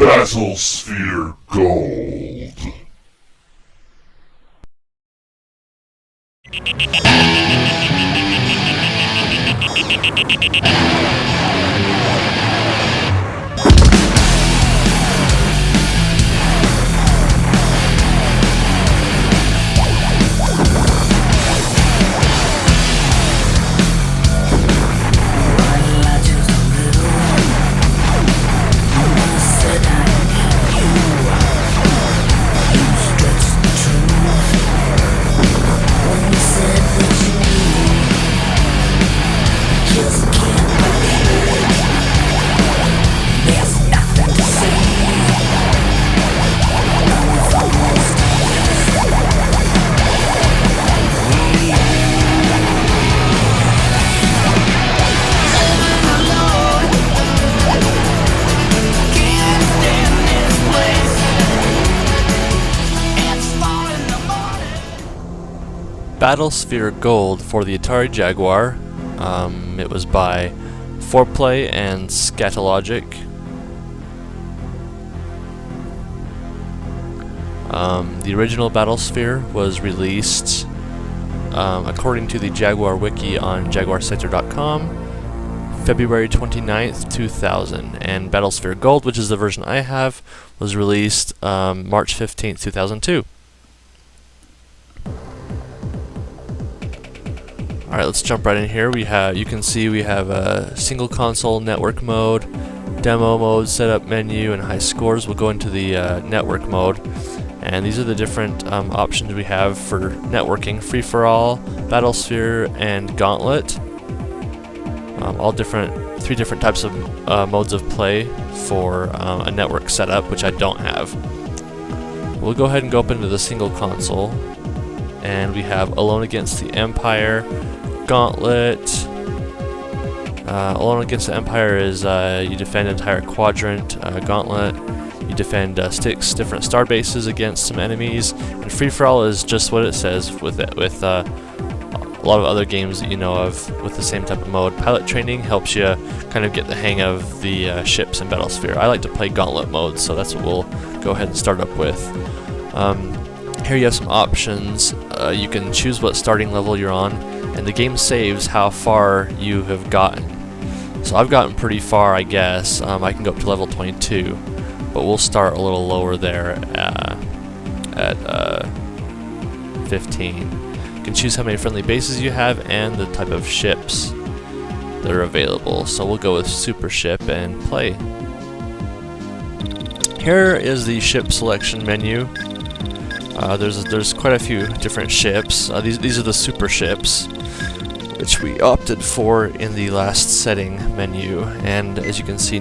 Battlesphere Gold. Battlesphere Gold for the Atari Jaguar. It was by 4Play and Scatologic. The original Battlesphere was released, according to the Jaguar wiki on jaguarsector.com, February 29th, 2000. And Battlesphere Gold, which is the version I have, was released March 15th, 2002. Alright, let's jump right in here. You can see we have a single console network mode, demo mode, setup menu, and high scores. We'll go into the network mode, and these are the different options we have for networking: free-for-all, Battlesphere, and Gauntlet. All three different types of modes of play for a network setup, which I don't have. We'll go ahead and go up into the single console, and we have Alone Against the Empire, Gauntlet. Alone Against the Empire is you defend an entire quadrant. Gauntlet, you defend 6 different star bases against some enemies. And Free for All is just what it says with a lot of other games that you know of with the same type of mode. Pilot Training helps you kind of get the hang of the ships in Battlesphere. I like to play Gauntlet mode, so that's what we'll go ahead and start up with. Here you have some options. You can choose what starting level you're on, and the game saves how far you have gotten. So I've gotten pretty far, I guess. I can go up to level 22, but we'll start a little lower there at 15. You can choose how many friendly bases you have and the type of ships that are available. So we'll go with Super Ship and play. Here is the ship selection menu. There's quite a few different ships. These are the super ships, which we opted for in the last setting menu. And as you can see,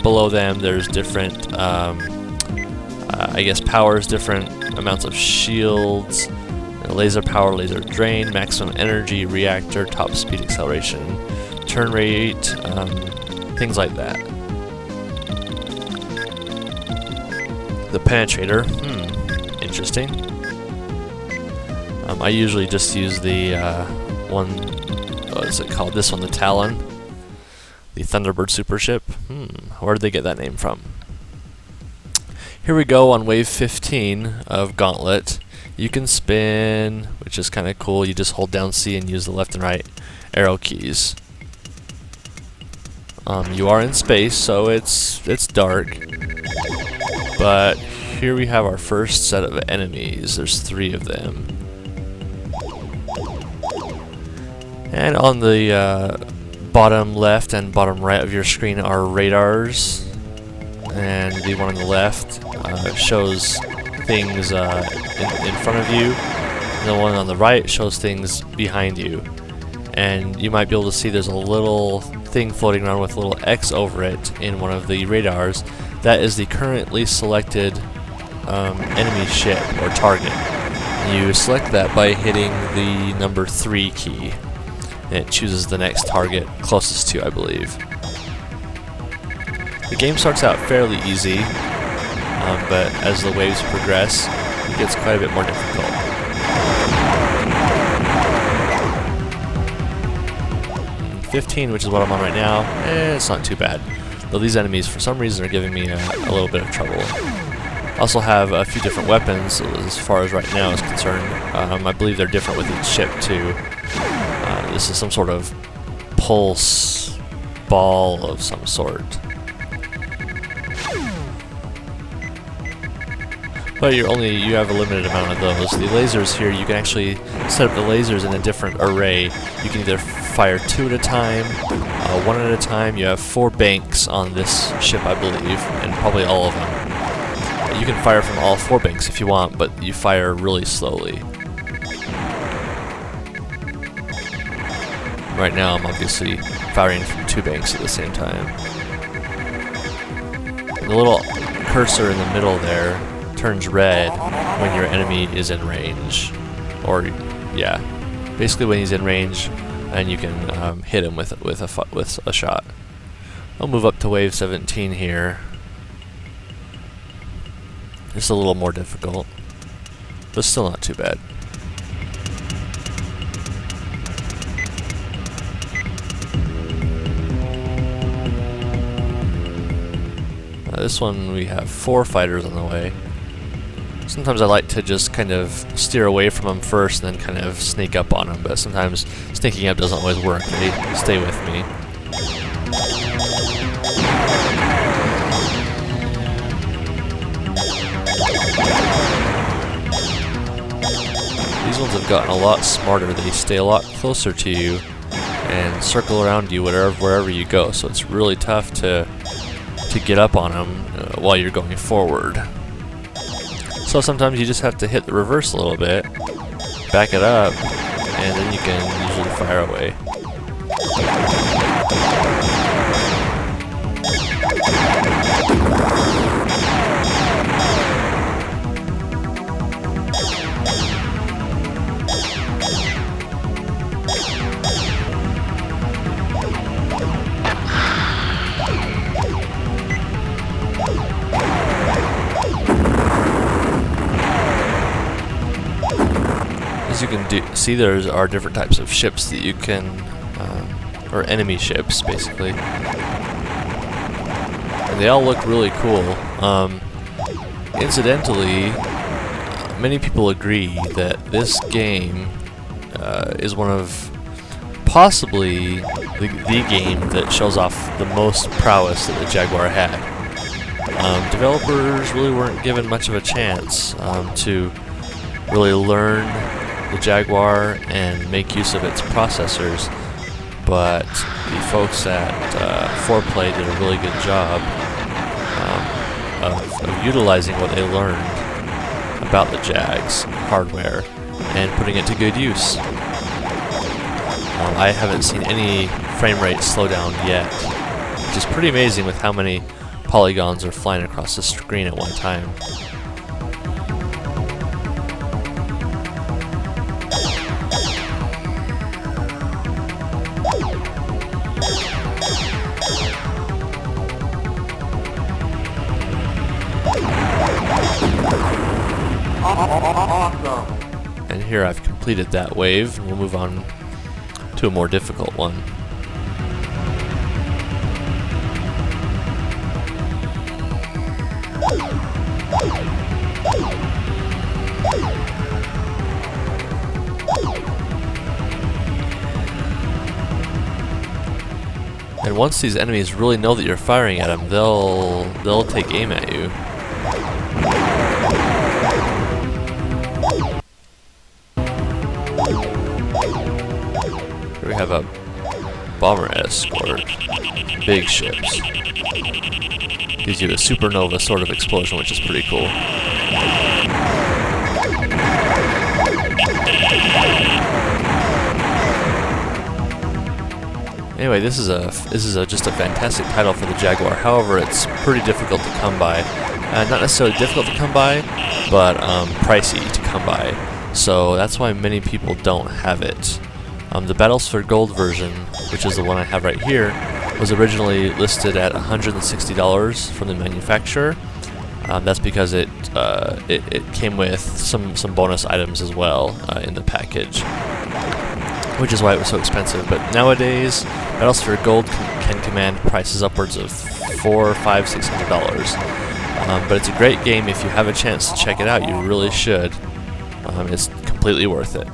below them, there's different, I guess, powers, different amounts of shields, laser power, laser drain, maximum energy, reactor, top speed, acceleration, turn rate, things like that. The penetrator. Interesting. I usually just use the one, what is it called? This one, the Talon. The Thunderbird super ship. Where did they get that name from? Here we go on wave 15 of Gauntlet. You can spin, which is kind of cool. You just hold down C and use the left and right arrow keys. You are in space, so it's dark. But here we have our first set of enemies. There's 3 of them. And on the bottom left and bottom right of your screen are radars. And the one on the left shows things in front of you. And the one on the right shows things behind you. And you might be able to see there's a little thing floating around with a little X over it in one of the radars. That is the currently selected enemy ship or target. You select that by hitting the number 3 key, and it chooses the next target closest to you, I believe. The game starts out fairly easy, but as the waves progress, it gets quite a bit more difficult. And 15, which is what I'm on right now, it's not too bad. Though these enemies, for some reason, are giving me a little bit of trouble. I also have a few different weapons as far as right now is concerned. I believe they're different with each ship too. This is some sort of pulse ball of some sort. But you have a limited amount of those. The lasers here, you can actually set up the lasers in a different array. You can either fire 2 at a time, 1 at a time. You have 4 banks on this ship, I believe, and probably all of them. You can fire from all 4 banks if you want, but you fire really slowly. Right now I'm obviously firing from 2 banks at the same time. The little cursor in the middle there turns red when your enemy is in range. Or, yeah, basically when he's in range and you can hit him with a shot. I'll move up to wave 17 here. It's a little more difficult, but still not too bad. This one we have 4 fighters on the way. Sometimes I like to just kind of steer away from them first and then kind of sneak up on them, but sometimes sneaking up doesn't always work. They stay with me. These ones have gotten a lot smarter. They stay a lot closer to you and circle around you wherever you go, so it's really tough to get up on them while you're going forward. So sometimes you just have to hit the reverse a little bit, back it up, and then you can usually fire away. As you can see, there are different types of ships that you can, or enemy ships, basically. And they all look really cool. Incidentally, many people agree that this game is one of possibly the game that shows off the most prowess that the Jaguar had. Developers really weren't given much of a chance to really learn the Jaguar and make use of its processors, but the folks at 4Play did a really good job of utilizing what they learned about the Jag's hardware and putting it to good use. I haven't seen any frame rate slow down yet, which is pretty amazing with how many polygons are flying across the screen at one time. Awesome. And here I've completed that wave, and we'll move on to a more difficult one. And once these enemies really know that you're firing at them, they'll take aim at you. Here we have a bomber escort, big ships. Gives you a supernova sort of explosion, which is pretty cool. Anyway, this is just a fantastic title for the Jaguar. However, it's pretty difficult to come by. Not necessarily difficult to come by, but pricey to come by. So that's why many people don't have it. The Battlesphere Gold version, which is the one I have right here, was originally listed at $160 from the manufacturer. That's because it came with some bonus items as well in the package, which is why it was so expensive. But nowadays, Battlesphere Gold can command prices upwards of $400, $500, $600. But it's a great game. If you have a chance to check it out, you really should. It's completely worth it.